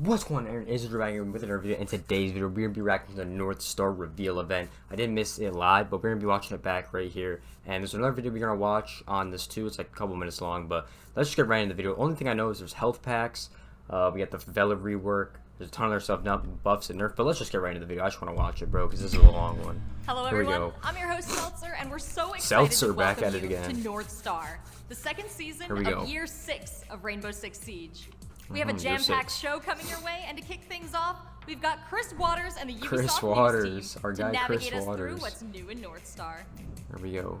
What's going on, Aaron? Is Dragon with another video. In today's video, we're gonna be reacting to the North Star reveal event. I didn't miss it live, but we're gonna be watching it back right here. And there's another video we're gonna watch on this too. It's like a couple minutes long, but let's just get right into the video. Only thing I know is there's health packs. We got the Favela rework. There's a ton of other stuff now, buffs and nerf. But let's just get right into the video. I just want to watch it, bro, because this is a long one. Hello, Here everyone. I'm your host, Seltzer, and we're so excited to welcome you to North Star, the second season of Year 6 of Rainbow Six Siege. We have a jam-packed show coming your way, and to kick things off, we've got Chris Waters and the Ubisoft News team to navigate us through what's new in North Star. There we go.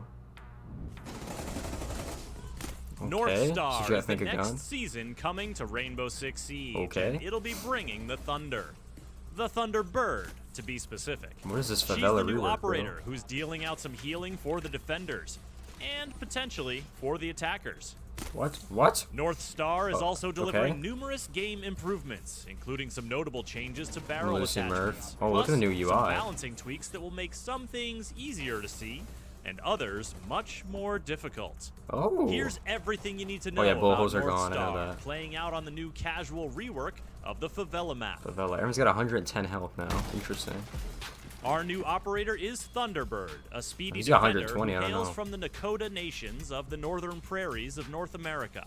Okay. North Star is the next season coming to Rainbow Six Siege. Okay. And it'll be bringing the Thunder. The Thunderbird, to be specific. What is this Favela She's the new rework, operator bro? who's dealing out some healing for the defenders, and potentially for the attackers. What? North Star is also delivering numerous game improvements, including some notable changes to barrel attachments. Oh, look at the new UI. Some balancing tweaks that will make some things easier to see, and others much more difficult. Oh. Here's everything you need to know yeah, about bullholes are North gone. I know Star, that. playing out on the new casual rework of the Favela map. Favela. Everyone's got 110 health now. Interesting. Our new operator is Thunderbird, a speedy He's got defender 120, who I don't hails know. from the Nakota nations of the northern prairies of North America.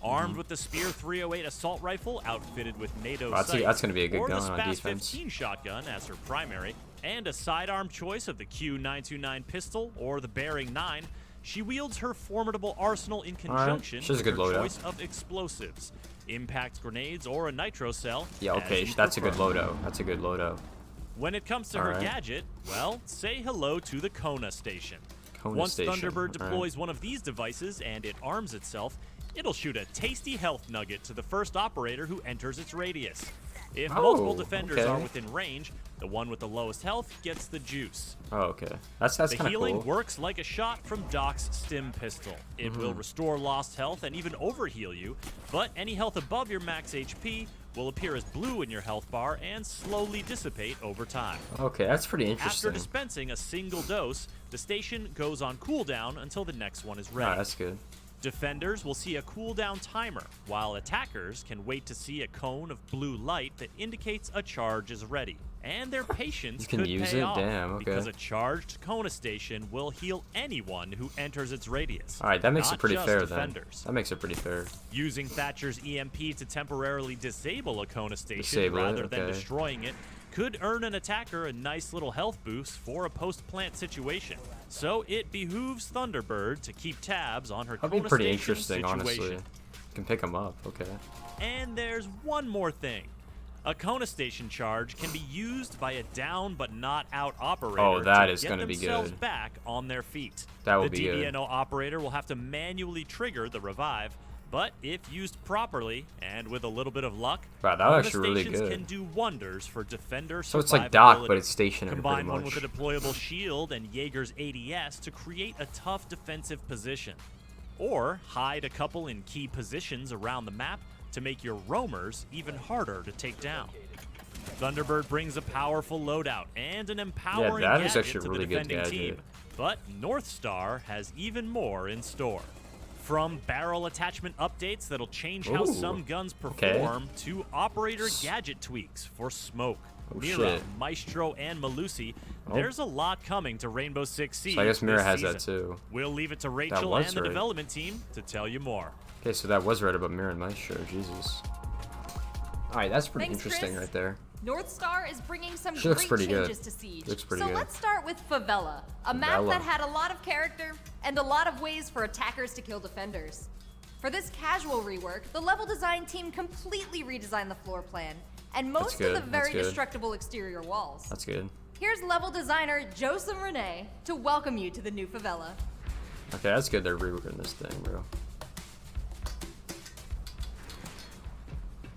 Armed with the Spear 308 assault rifle, outfitted with NATO sights, that's going to be a good or gun the on SPAS defense. 15 shotgun as her primary, and a sidearm choice of the Q929 pistol or the Bearing 9, she wields her formidable arsenal in conjunction She's a with good her loadout. choice of explosives, impact grenades, or a nitro cell. Yeah, okay, that's a good loadout. That's a good loadout. When it comes to her gadget, well, say hello to the Kona Station. Once Thunderbird deploys one of these devices and it arms itself, it'll shoot a tasty health nugget to the first operator who enters its radius. If multiple defenders are within range, the one with the lowest health gets the juice. Oh, okay. That's kind of cool. The healing works like a shot from Doc's stim pistol. It will restore lost health and even overheal you, but any health above your max HP will appear as blue in your health bar and slowly dissipate over time. Okay, that's pretty interesting. After dispensing a single dose, the station goes on cooldown until the next one is ready. Ah, that's good. Defenders will see a cooldown timer, while attackers can wait to see a cone of blue light that indicates a charge is ready. And their patience could pay off, because a charged Kona station will heal anyone who enters its radius. Alright, that makes it pretty fair defenders. Then. That makes it pretty fair. Using Thatcher's EMP to temporarily disable a Kona station rather than destroying it could earn an attacker a nice little health boost for a post-plant situation. So it behooves Thunderbird to keep tabs on her Kona pretty station interesting, situation. honestly. You can pick them up, okay. And there's one more thing. A Kona station charge can be used by a down but not out operator to get themselves back on their feet. That will be good. The DDNO operator will have to manually trigger the revive, but if used properly and with a little bit of luck, Kona stations can do wonders for defender survivability. So it's like Doc, but it's stationary. Combine one with a deployable shield and Jaeger's ADS to create a tough defensive position. Or hide a couple in key positions around the map to make your roamers even harder to take down. Thunderbird brings a powerful loadout and an empowering gadget to the defending team, but North Star has even more in store. From barrel attachment updates that'll change how some guns perform to operator gadget tweaks for Smoke, Mira, Maestro, and Malusi, there's a lot coming to Rainbow Six Siege. So I guess Mira has season. that too. We'll leave it to Rachel and the development team to tell you more. Okay, so that was right about Mira and Maestro, Jesus. Alright, that's pretty interesting right there. North Star is bringing some great changes to Siege. So let's start with Favela, a map that had a lot of character and a lot of ways for attackers to kill defenders. For this casual rework, the level design team completely redesigned the floor plan and most of the very destructible exterior walls. That's good. Here's level designer Joseph Renee to welcome you to the new Favela. Okay, that's good they're reworking this thing, bro.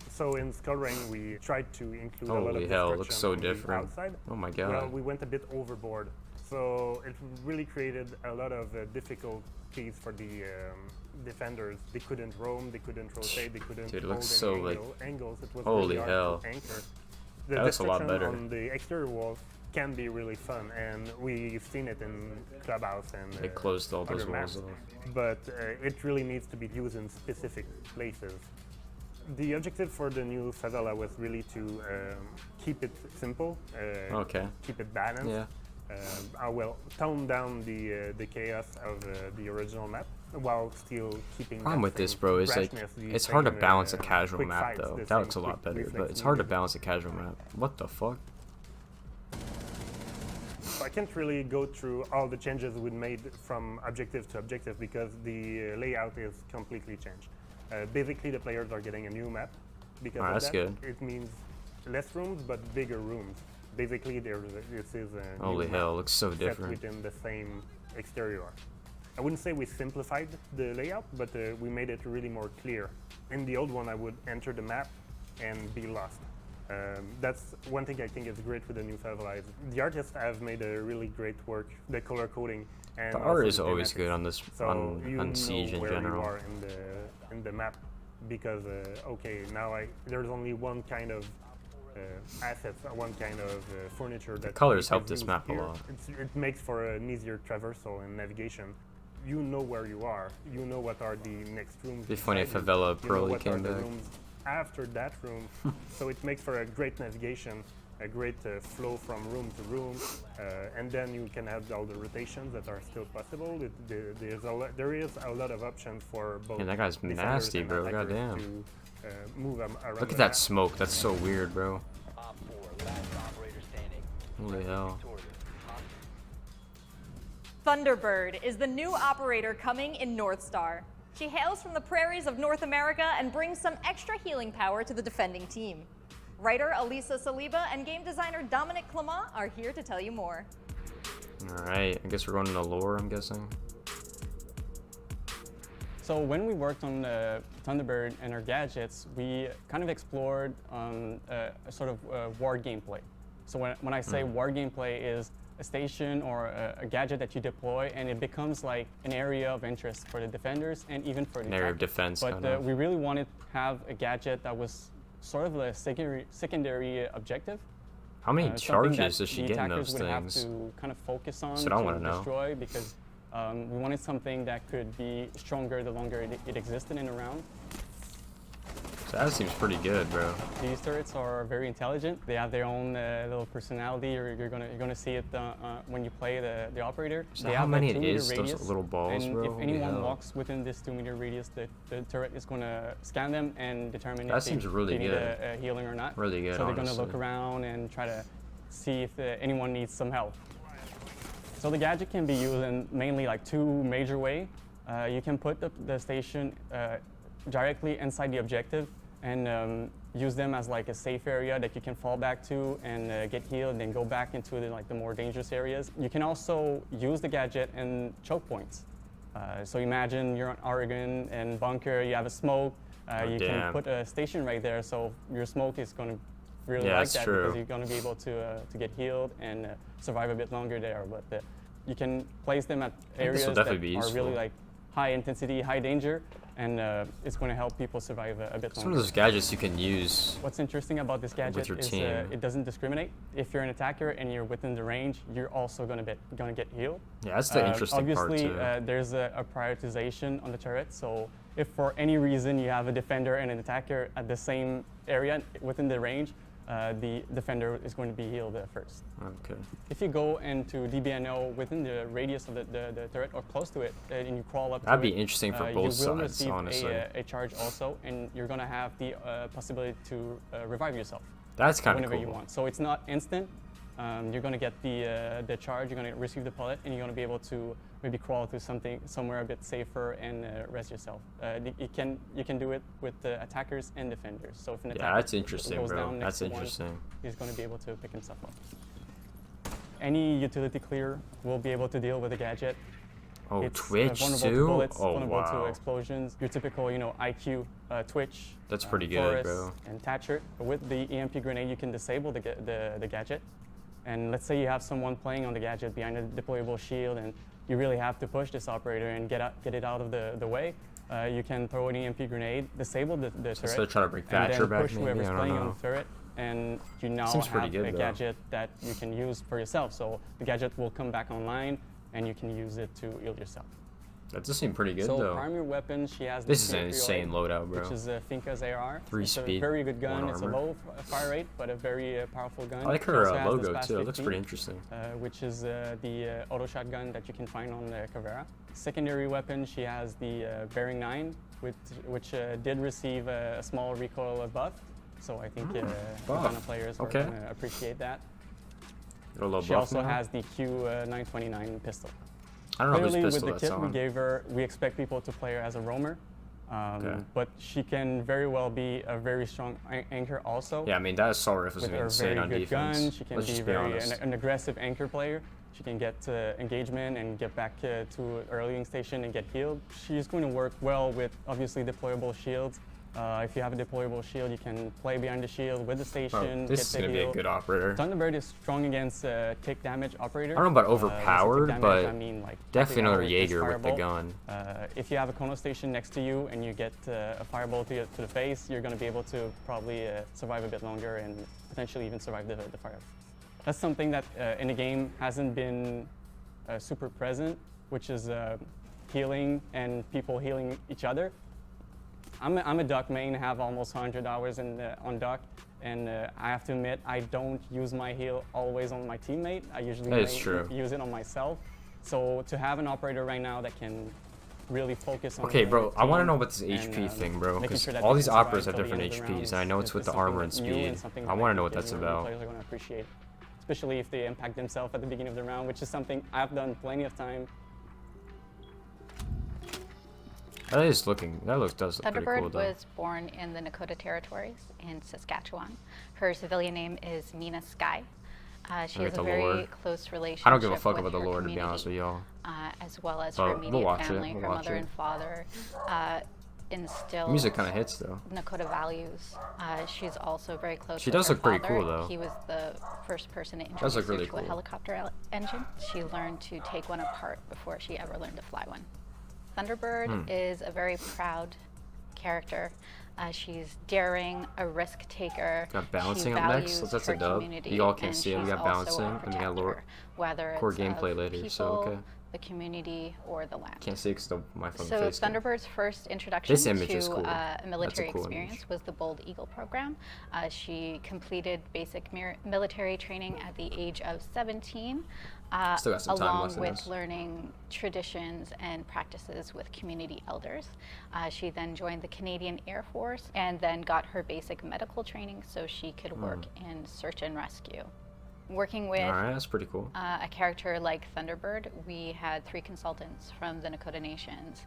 So in Skull Ring, we tried to include a lot of destruction. Hell, it looks so different. Outside. Oh my god. Well, we went a bit overboard. So it really created a lot of difficulties for the defenders. They couldn't roam, they couldn't rotate, they couldn't hold any angles. It was really hard to anchor. The destruction on the exterior walls can be really fun, and we've seen it in Clubhouse and they closed all those walls off. But it really needs to be used in specific places. The objective for the new favela was really to keep it simple, keep it balanced. Yeah. I will tone down the chaos of the original map while still keeping. Problem with this, bro, is like it's hard to balance a casual map though. That looks a lot better, but it's hard to balance a casual map. What the fuck? I can't really go through all the changes we made from objective to objective because the layout is completely changed. Basically, the players are getting a new map because of that's that. good. It means less rooms but bigger rooms. Basically, this is a holy hell, it looks so different within the same exterior. I wouldn't say we simplified the layout, but we made it really more clear. In the old one, I would enter the map and be lost. That's one thing I think is great with the new favela. The artists have made a really great work, the color coding. And the art is always good on this, so on Siege in general. You are in the map because okay, now there's only one kind of assets, one kind of furniture. The that colors help this map here. a lot. It makes for an easier traversal and navigation. You know where you are. You know what are the next rooms. It'd be funny if Favela Broly came back. After that room, so it makes for a great navigation, a great flow from room to room, and then you can have all the rotations that are still possible. There is a lot of options for both. Yeah, that guy's nasty, bro. Goddamn. To, move around. Look at that smoke. That's so weird, bro. Holy hell. Thunderbird is the new operator coming in North Star. She hails from the prairies of North America and brings some extra healing power to the defending team. Writer Elisa Saliba and game designer Dominic Clement are here to tell you more. Alright, I guess we're going into lore, I'm guessing. So when we worked on Thunderbird and our gadgets, we kind of explored a sort of war gameplay. So when I say war gameplay is a station or a gadget that you deploy and it becomes like an area of interest for the defenders and even for the area of defense. But we really wanted to have a gadget that was sort of a secondary objective. How many charges does she get in those things? Would have to kind of focus on to destroy because we wanted something that could be stronger the longer it existed in a round. So that seems pretty good, bro. These turrets are very intelligent. They have their own little personality. You're gonna see it when you play the operator. So how many it is, those little balls, and bro? if anyone walks within this 2-meter radius, the turret is gonna scan them and determine that if seems really they need good. a healing or not. Really good, So they're honestly. gonna look around and try to see if anyone needs some help. So the gadget can be used in mainly like two major ways. You can put the station directly inside the objective and use them as like a safe area that you can fall back to and get healed and then go back into the more dangerous areas. You can also use the gadget in choke points. So imagine you're on Oregon and bunker, you have a smoke, you can put a station right there so your smoke is going to really like that because you're going to be able to get healed and survive a bit longer there. But you can place them at areas that are really like high intensity, high danger, and it's going to help people survive a bit longer. Some of those gadgets you can use. What's interesting about this gadget is it doesn't discriminate. If you're an attacker and you're within the range, you're also going to get healed. Yeah, that's the interesting part too. Obviously, there's a prioritization on the turret. So if for any reason you have a defender and an attacker at the same area within the range, the defender is going to be healed first. Okay. If you go into DBNO within the radius of the turret or close to it, and you crawl up that'd to be interesting for both sides, honestly. You will receive a charge also, and you're going to have the possibility to revive yourself. That's kind of cool. Whenever you want. So it's not instant. You're going to get the charge, you're going to receive the pellet, and you're going to be able to maybe crawl to somewhere a bit safer and rest yourself. You can do it with attackers and defenders. So if an attacker that's interesting, goes bro. down next That's to interesting. one, he's going to be able to pick himself up. Any utility clear will be able to deal with a gadget. Oh, it's Twitch vulnerable too? to bullets, Oh, vulnerable wow. to explosions. Your typical, IQ, Twitch. That's pretty good, bro. And Thatcher. With the EMP grenade, you can disable the gadget. And let's say you have someone playing on the gadget behind a deployable shield, and you really have to push this operator and get it out of the way. You can throw an EMP grenade, disable the turret, so they're trying to bring Thatcher back, push whoever's playing on the turret, and you now have a gadget that you can use for yourself. So the gadget will come back online, and you can use it to heal yourself. That does seem pretty good, so though. primary weapon, she has this is an insane loadout, bro. Which is Finka's AR. 3 it's speed, a very good gun. It's a armor. low fire rate, but a very powerful gun. I like her logo, too. It looks pretty interesting. Which is the auto shotgun that you can find on the Caveira. Secondary weapon, she has the Bearing 9, which did receive a small recoil buff. So I think Ghana players are going to appreciate that. She also has the Q929 pistol. I don't know Clearly, whose pistol with the that's kit we on. gave her, we expect people to play her as a roamer. But she can very well be a very strong anchor also. Yeah, I mean, that assault rifle is insane on defense. Gun, she can be an aggressive anchor player. She can get engagement and get back to early station and get healed. She's going to work well with, obviously, deployable shields. If you have a deployable shield, you can play behind the shield with the station. This is going to be a good operator. Thunderbird is strong against tick damage operator. I don't know about overpowered, damage, but I mean, like definitely another Jaeger with the gun. If you have a Kono station next to you and you get a fireball to the face, you're going to be able to probably survive a bit longer and potentially even survive the fire. That's something that in the game hasn't been super present, which is healing and people healing each other. I'm a Duck main, have almost 100 hours on Duck, and I have to admit, I don't use my heal always on my teammate. I usually use it on myself. So to have an operator right now that can really focus on bro, I want to know about this HP thing, bro, because all these operas have different HPs, and I know it's with the armor and speed. I want to know what that's about. Players are going to appreciate, especially if they impact themselves at the beginning of the round, which is something I've done plenty of time. That does look pretty cool, though. Thunderbird was born in the Nakota Territories in Saskatchewan. Her civilian name is Mina Sky. She has a very close relationship. I don't give a fuck about the lore, to be honest with y'all. As well as her immediate family, her mother and father instilled. The music kind of hits, though. Nakota values. She's also very close. She does look pretty cool, though. He was the first person to introduce her to a helicopter engine. She learned to take one apart before she ever learned to fly one. Thunderbird is a very proud character. She's daring, a risk taker. Got balancing up next. So that's a dub. You all can't see it. We got balancing, and we got lore. Core gameplay later. People, so okay. The community or the land. Can't see because my phone. So Thunderbird's first introduction to a military experience was the Bold Eagle program. She completed basic military training at the age of 17. Along with learning traditions and practices with community elders. She then joined the Canadian Air Force and then got her basic medical training so she could work in search and rescue. Working with that's pretty cool. A character like Thunderbird, we had 3 consultants from the Nakota Nations.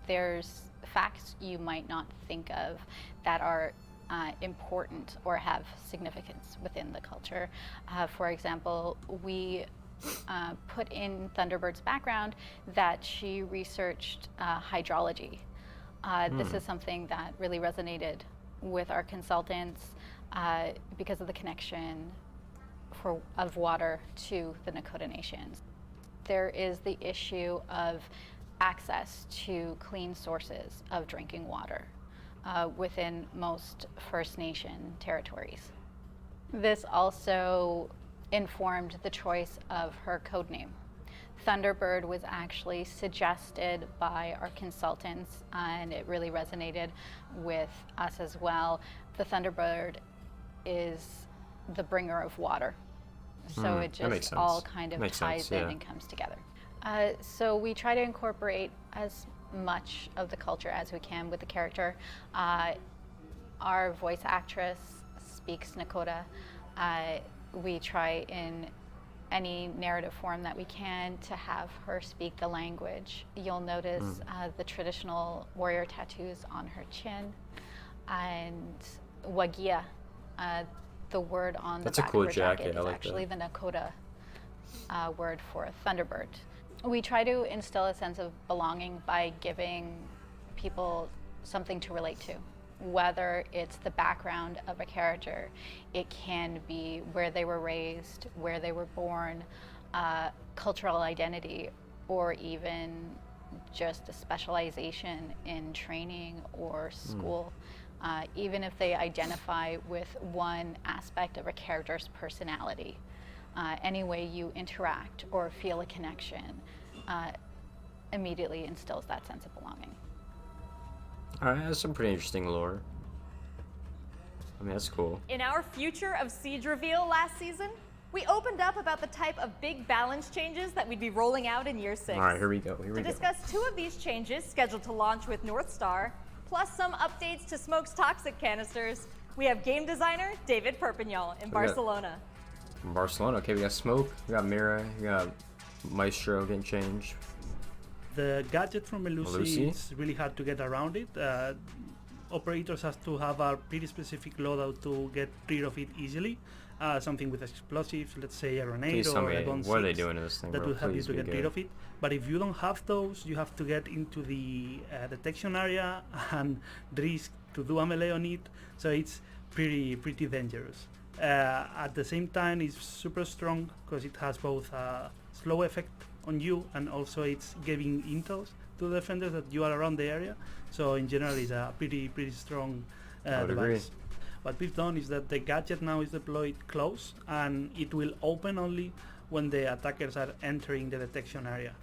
There's facts you might not think of that are important or have significance within the culture. For example, we put in Thunderbird's background that she researched hydrology. This is something that really resonated with our consultants because of the connection of water to the Nakota Nations. There is the issue of access to clean sources of drinking water within most First Nation territories. This also informed the choice of her codename. Thunderbird was actually suggested by our consultants, and it really resonated with us as well. The Thunderbird is the bringer of water. So it just all kind of ties in and comes together. So we try to incorporate as much of the culture as we can with the character. Our voice actress speaks Nakota. We try in any narrative form that we can to have her speak the language. You'll notice the traditional warrior tattoos on her chin, and wagia, the word on the back of her jacket is actually the Nakota word for Thunderbird. We try to instill a sense of belonging by giving people something to relate to. Whether it's the background of a character, it can be where they were raised, where they were born, cultural identity, or even just a specialization in training or school. Even if they identify with one aspect of a character's personality, any way you interact or feel a connection, immediately instills that sense of belonging. Alright, that's some pretty interesting lore. I mean, that's cool. In our Future of Siege reveal last season, we opened up about the type of big balance changes that we'd be rolling out in Year 6. Alright, here we go. To discuss 2 of these changes scheduled to launch with North Star, plus some updates to Smoke's toxic canisters, we have game designer David Perpignan in Barcelona. From Barcelona, okay, we got Smoke, we got Mira, we got Maestro getting changed. The gadget from Melusi, it's really hard to get around it. Operators have to have a pretty specific loadout to get rid of it easily. Something with explosives, let's say a grenade or a gun what are they doing in this thing, that bro? will help you to get rid of it. But if you don't have those, you have to get into the detection area and risk to do a melee on it. So it's pretty dangerous. At the same time, it's super strong because it has both a slow effect on you and also it's giving intels to the defenders that you are around the area. So in general, it's a pretty strong device. What we've done is that the gadget now is deployed close and it will open only when the attackers are entering the detection area.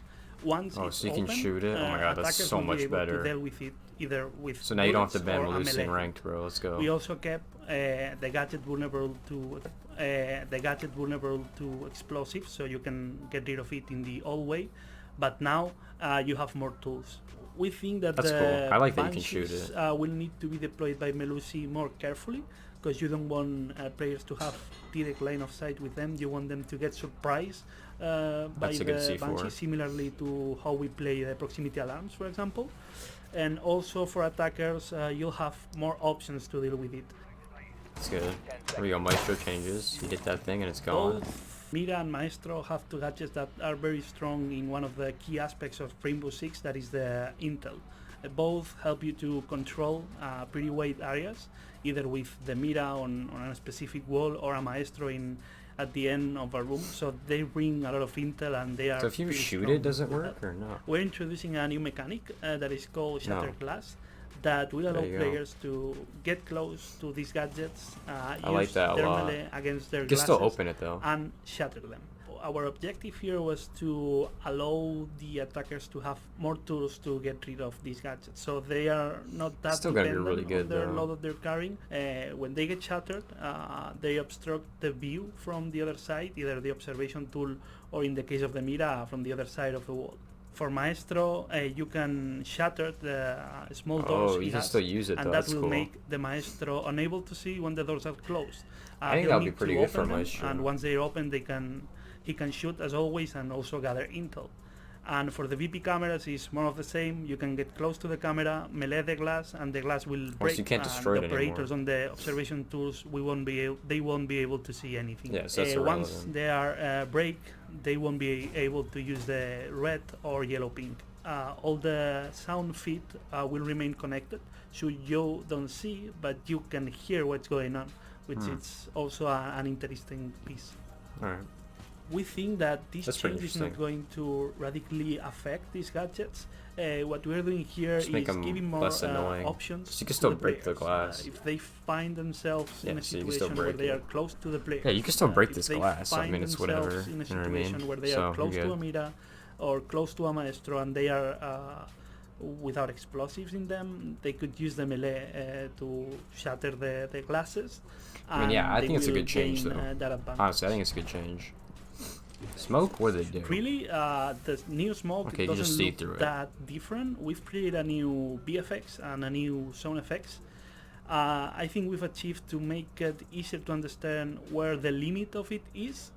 Once it's so you open, can shoot it? Oh my god, that's so much better. To deal with it either with so now you don't have to ban Melusi in ranked, bro. Let's go. We also kept the gadget vulnerable to explosives, so you can get rid of it in the old way. But now you have more tools. We think that that's the cool. I like that you can shoot it. Will need to be deployed by Melusi more carefully because you don't want players to have direct line of sight with them. You want them to get surprised by the Banshee, similarly to how we play the proximity alarms, for example. And also for attackers, you'll have more options to deal with it. That's good. There we go, Maestro changes. You did that thing and it's gone. Both Mira and Maestro have two gadgets that are very strong in one of the key aspects of Rainbow Six, that is the intel. Both help you to control pretty wide areas, either with the Mira on a specific wall or a Maestro at the end of a room. So they bring a lot of intel and they are. So if you shoot it, does it work or not? We're introducing a new mechanic that is called Shatter Glass. That will allow players to get close to these gadgets, use their melee against their glasses, still open it though, and shatter them. Our objective here was to allow the attackers to have more tools to get rid of these gadgets, so they are not that dependent on their load that they're carrying. When they get shattered, they obstruct the view from the other side, either the observation tool or, in the case of the Mira, from the other side of the wall. For Maestro, you can shatter the small doors you can still use it, and though. that That's will cool. make the Maestro unable to see when the doors are closed. I think that would be pretty good for Maestro. And once they're open, he can shoot as always and also gather intel. And for the VP cameras, it's more of the same. You can get close to the camera, melee the glass, and the glass will break. So you can't destroy it the operators anymore. on the observation tools, they won't be able to see anything. Yeah, so that's once they are break, they won't be able to use the red or yellow pink. All the sound feed will remain connected, so you don't see, but you can hear what's going on, which is also an interesting piece. All right. We think that this change is not going to radically affect these gadgets. What we're doing here is giving more options. So you can still break the glass. If they find themselves in a situation where they are close to the player. Yeah, you can still break this glass. I mean, it's whatever. In a situation where they are close to a Mira or close to a Maestro and they are without explosives in them, they could use the melee to shatter the glasses. I mean, yeah, I think it's a good change, though. Honestly, I think it's a good change. Smoke? What do they do? Really, the new Smoke doesn't look that different. We've created a new VFX and a new sound effects. I think we've achieved to make it easier to understand where the limit of it is.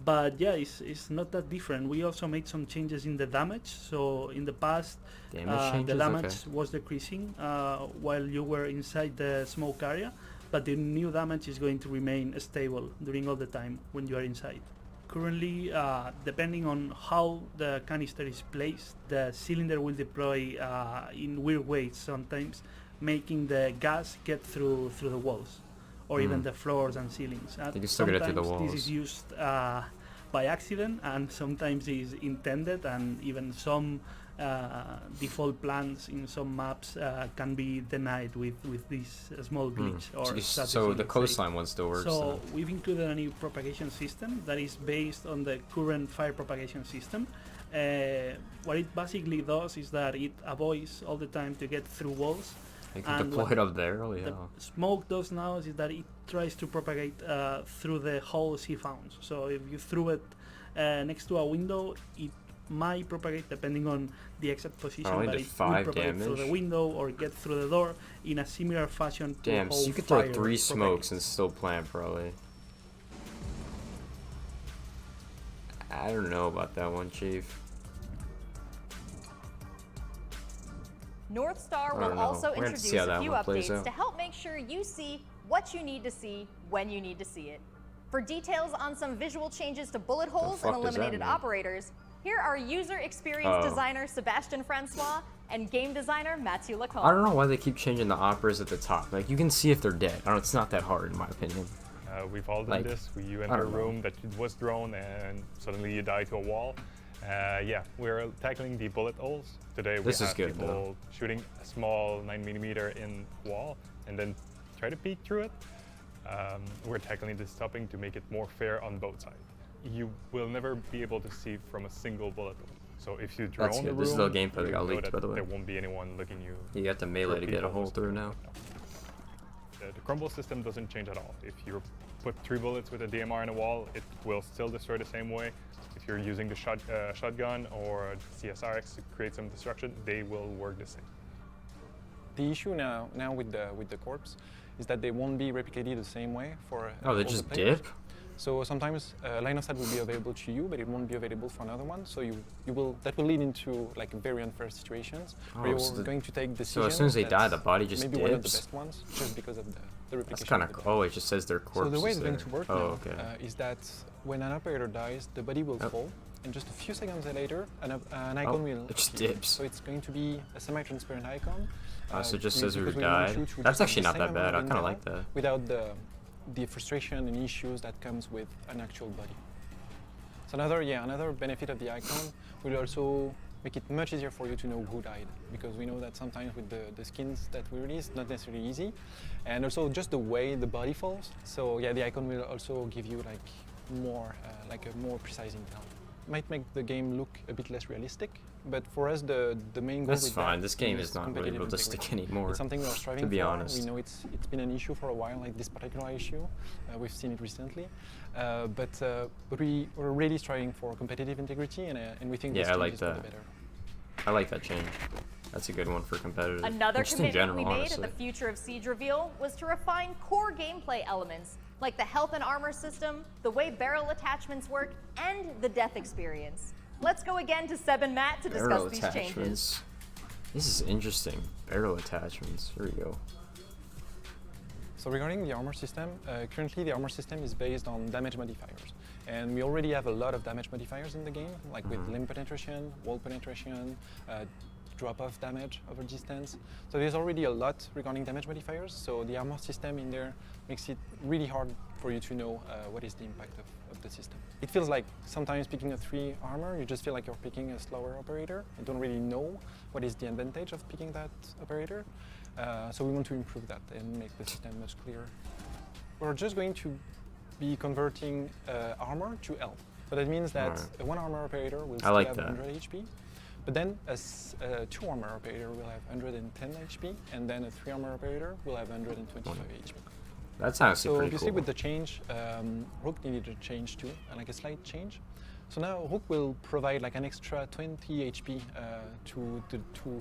But yeah, it's not that different. We also made some changes in the damage. So in the past, the damage was decreasing while you were inside the smoke area. But the new damage is going to remain stable during all the time when you are inside. Currently, depending on how the canister is placed, the cylinder will deploy in weird ways sometimes, making the gas get through the walls or even the floors and ceilings. You can still get it through the walls. This is used by accident and sometimes is intended, and even some default plans in some maps can be denied with this small glitch. So the coastline one still works. So we've included a new propagation system that is based on the current fire propagation system, What it basically does is that it avoids all the time to get through walls. You can deploy it up there. Oh yeah. The smoke does now is that it tries to propagate through the whole C-founds. So if you threw it next to a window, it might propagate depending on the exact position, but it will propagate through the window or get through the door in a similar fashion. Damn, so you could throw 3 smokes and still plant probably. I don't know about that one, Chief. North Star will also introduce a few updates to help make sure you see what you need to see when you need to see it. For details on some visual changes to bullet holes and eliminated operators, here are user experience designer Sebastian Francois and game designer Mathieu Lacombe. I don't know why they keep changing the operas at the top. Like, you can see if they're dead. I don't know, it's not that hard in my opinion. We've all done this. You enter a room that was thrown and suddenly you die to a wall. Yeah, we're tackling the bullet holes. Today we have people shooting a small 9mm in wall and then try to peek through it. We're tackling this topping to make it more fair on both sides. You will never be able to see from a single bullet hole. So if you drone the room, this is the gameplay that got leaked, by the way. There won't be anyone looking you. You have to melee to get a hole through now. The crumble system doesn't change at all. If you put 3 bullets with a DMR in a wall, it will still destroy the same way. If you're using the shotgun or CSRX to create some destruction, they will work the same. The issue now with the corpse is that they won't be replicated the same way for they just dip? So sometimes line of sight will be available to you, but it won't be available for another one. So that will lead into like very unfair situations where you're going to take decisions. So as soon as they die, the body just maybe dips? one of the best ones, just because of the replication. That's kind of cool. It just says their corpse. So the way it's there. going to work now is that when an operator dies, the body will fall, and just a few seconds later, an icon will just dips. So it's going to be a semi-transparent icon. So it just says who died. That's actually not that bad. I kind of like that. Without the frustration and issues that comes with an actual body. So another benefit of the icon will also make it much easier for you to know who died, because we know that sometimes with the skins that we release, not necessarily easy, and also just the way the body falls. So yeah, the icon will also give you like more a more precise intel. Might make the game look a bit less realistic, but for us the main goal. That's fine. This game is not really realistic anymore. It's something we're striving to be for. honest. We know it's been an issue for a while, like this particular issue. We've seen it recently, but we're really striving for competitive integrity, and we think this change is for the better. I like that change. That's a good one for competitive. Another commitment we made at the Future of Siege reveal was to refine core gameplay elements like the health and armor system, the way barrel attachments work, and the death experience. Let's go again to Seb and Matt to discuss these changes. This is interesting. Barrel attachments. Here we go. So regarding the armor system, currently the armor system is based on damage modifiers. And we already have a lot of damage modifiers in the game, like with limb penetration, wall penetration, drop-off damage over distance. So there's already a lot regarding damage modifiers, so the armor system in there makes it really hard for you to know what is the impact of the system. It feels like sometimes picking a 3 armor, you just feel like you're picking a slower operator and don't really know what is the advantage of picking that operator. So we want to improve that and make the system much clearer. We're just going to be converting armor to health. So that means that a 1 armor operator will still have 100 HP, but then a 2 armor operator will have 110 HP, and then a 3 armor operator will have 125 HP. That's honestly pretty cool. So obviously with the change, Rook needed a change too, like a slight change. So now Rook will provide like an extra 20 HP to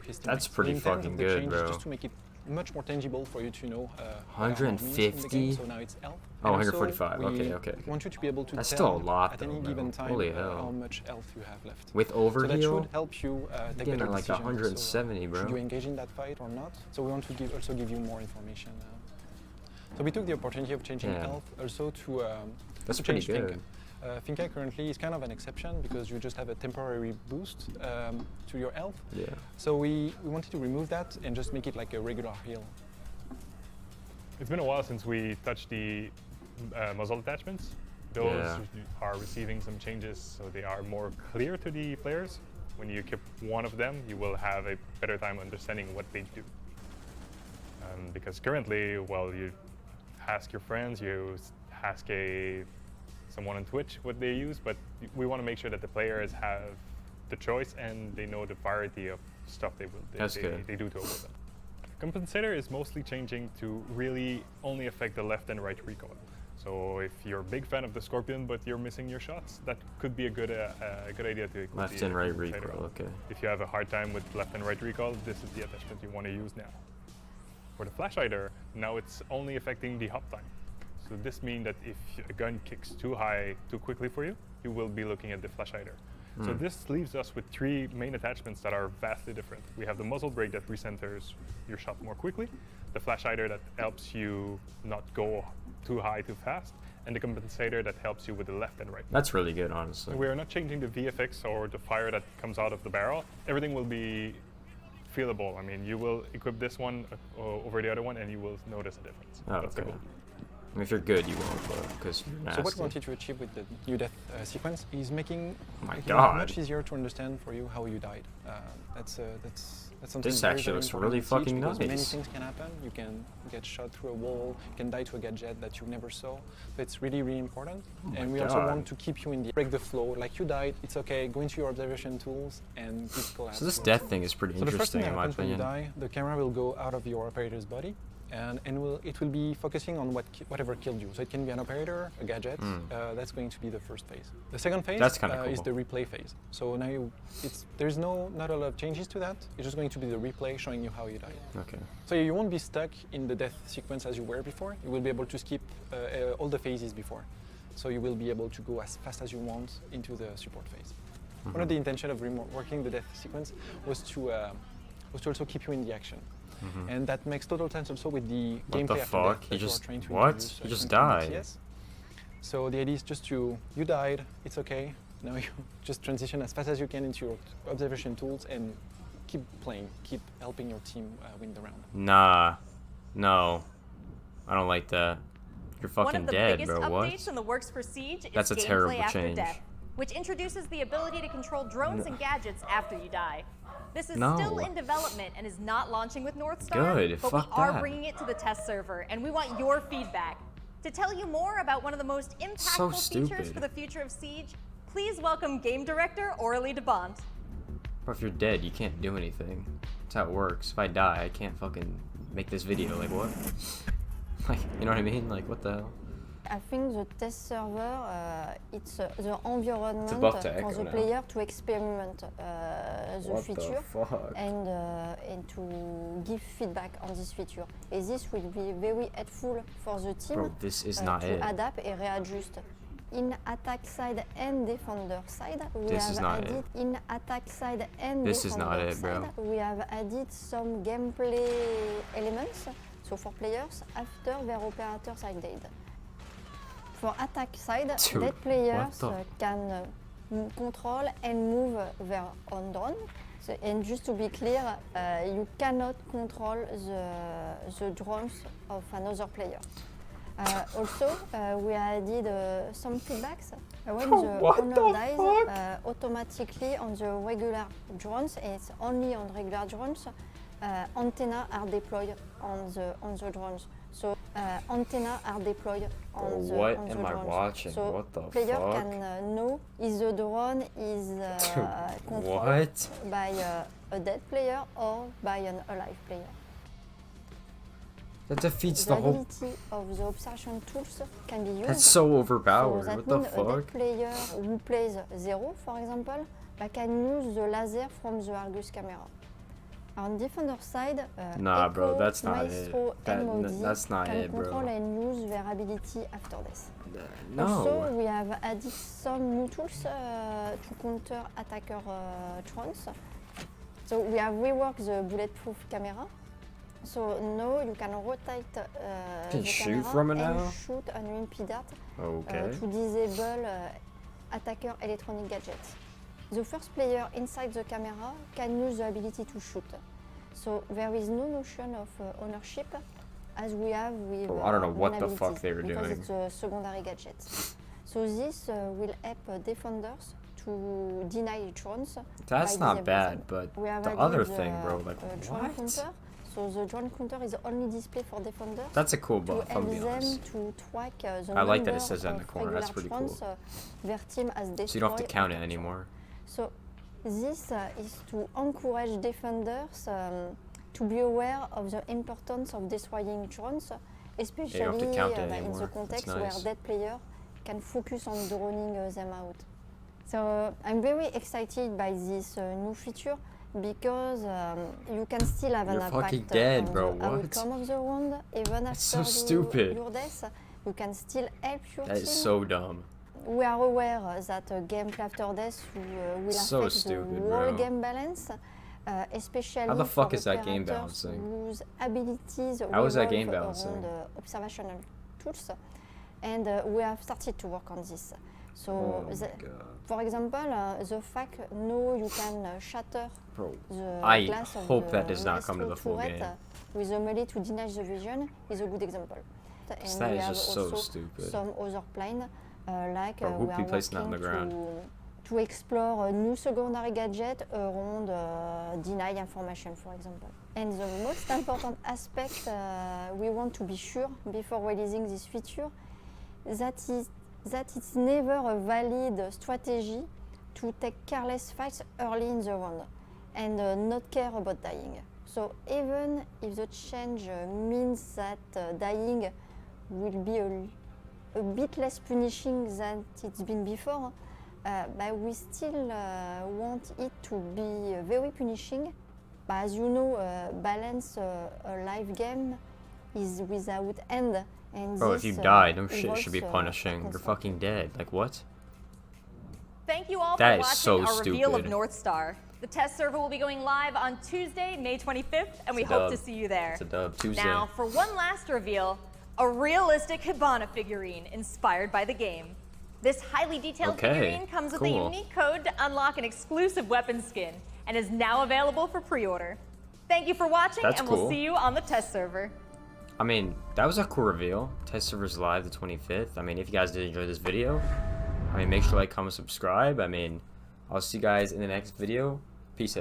his teammates. That's pretty fucking good, bro. Just to make it much more tangible for you to know 150? So now it's health. Oh, 145. Okay. I want you to be able to That's tell still a lot, at any given time how much health you have left. With overheal? So that should help you take better like decisions. 170, bro. Should you engage in that fight or not? So we want to also give you more information. So we took the opportunity of changing health also to change Finka. Finka currently is kind of an exception because you just have a temporary boost to your health. Yeah. So we wanted to remove that and just make it like a regular heal. It's been a while since we touched the muzzle attachments. Those are receiving some changes, so they are more clear to the players. When you equip one of them, you will have a better time understanding what they do. Because currently, well, you ask your friends, you ask someone on Twitch what they use, but we want to make sure that the players have the choice, and they know the variety of stuff they do to avoid them. Compensator is mostly changing to really only affect the left and right recoil. So if you're a big fan of the Scorpion but you're missing your shots, that could be a good idea to equip left and right recoil. Okay. If you have a hard time with left and right recoil, this is the attachment you want to use now. For the flash hider, now it's only affecting the hop time. So this means that if a gun kicks too high too quickly for you, you will be looking at the flash hider. So this leaves us with three main attachments that are vastly different. We have the muzzle brake that recenters your shot more quickly, the flash hider that helps you not go too high too fast, and the compensator that helps you with the left and right. That's really good, honestly. We are not changing the VFX or the fire that comes out of the barrel. Everything will be feelable. I mean, you will equip this one over the other one and you will notice a difference. Oh, that's the goal. I mean, if you're good, you won't, because you're nasty. So what we wanted to achieve with the new death sequence is making it much easier to understand for you how you died. That's something this very, actually very looks important really fucking because nice. Many things can happen. You can get shot through a wall, you can die to a gadget that you never saw. So it's really, really important. And we also want to keep you in the break the flow. Like you died, it's okay. Go into your observation tools and keep collapse. So this death thing is pretty interesting in my opinion. When you die, the camera will go out of your operator's body. And it will be focusing on whatever killed you. So it can be an operator, a gadget. That's going to be the first phase. The second phase is the replay phase. So now there's not a lot of changes to that. It's just going to be the replay showing you how you died. Okay. So you won't be stuck in the death sequence as you were before. You will be able to skip all the phases before. So you will be able to go as fast as you want into the support phase. One of the intention of reworking the death sequence was to also keep you in the action. And that makes total sense also with the gameplay after death that you are trying to introduce. He just died. Yes. So the idea is just you died, it's okay. Now you just transition as fast as you can into your observation tools and keep playing, keep helping your team win the round. Nah, no, I don't like that. You're fucking dead, bro. What? One of the biggest updates in the works for Siege is That's a terrible gameplay after change. death, which introduces the ability to control drones and gadgets after you die. This is still in development and is not launching with North Star, but we are bringing it to the test server, and we want your feedback. To tell you more about one of the most impactful features for the future of Siege, please welcome Game Director Aurélie Debont. Bro, if you're dead, you can't do anything. That's how it works. If I die, I can't fucking make this video. Like, what? Like, you know what I mean? Like, what the hell? I think the test server, it's the environment for the player to experiment the feature and to give feedback on this feature. And this will be very helpful for the team to adapt and readjust. In attack side and defender side, we have added in attack side and defender side, we have added some gameplay elements. So for players after their operator side dead. For attack side, dead players can control and move their own drone. So, and just to be clear, you cannot control the drones of another player. Also, we added some feedbacks. When the owner dies, automatically on the regular drones, and it's only on regular drones, antennas are deployed on the drones. So antennas are deployed on the What on am the I drones. watching? So What the player fuck? can know if the drone is controlled by a dead player or by an alive player. That defeats the whole ability of the observation tools can be used. That's so overpowered. So that what the fuck? A dead player who plays 0, for example, can use the laser from the Argus camera. On defender side, nah, Echo, bro, that's not Maestro, it. That's not can it, bro. control and use their ability after this. No. Also, we have added some new tools to counter attacker drones. So we have reworked the bulletproof camera. So now you can rotate the camera from it and now? shoot an UMP dart to disable attacker electronic gadgets. The first player inside the camera can use the ability to shoot. So there is no notion of ownership as we have with I don't know what the fuck they were because doing. It's a secondary gadget. So this will help defenders to deny drones. That's not bad, but the other thing, bro, like drone counter. So the drone counter is only displayed for defenders. That's a cool buff, to I'll be help honest. them to track the I like that it number says that in the of corner. That's regular pretty drones, cool. their team has destroyed. So you don't have to count it anymore. So This is to encourage defenders to be aware of the importance of destroying drones, especially in the context where dead player can focus on droning them out. So I'm very excited by this new feature because you can still have an impact on the outcome of the round even after your death. You can still help your team. That is so dumb. We are aware that gameplay after death will affect the whole game balance, especially how the fuck for is that game balancing? Whose abilities how is that game balancing? Around observational tools, and we have started to work on this. So, for example, the fact now you can shatter the glass of hope the that does not come to the full game. With a melee to deny the vision is a good example. And that we is have just also so stupid. some other plane, like Bro, we are working to explore a new secondary gadget around denied information, for example. And the most important aspect we want to be sure before releasing this feature that it's never a valid strategy to take careless fights early in the round and not care about dying. So even if the change means that dying will be a bit less punishing than it's been before, but we still want it to be very punishing. But as you know, balance a live game is without end. And bro, if you die, no shit should be punishing. You're fucking dead. Like, what? Thank you all for watching our reveal of North Star. The test server will be going live on Tuesday, May 25th, and we hope to see you there. It's a dub. Tuesday. Now, for one last reveal, a realistic Hibana figurine inspired by the game. This highly detailed figurine comes with a unique code to unlock an exclusive weapon skin and is now available for pre-order. Thank you for watching, we'll see you on the test server. I mean, that was a cool reveal. Test server's live the 25th. I mean, if you guys did enjoy this video, I mean, make sure to like, comment, subscribe. I mean, I'll see you guys in the next video. Peace out.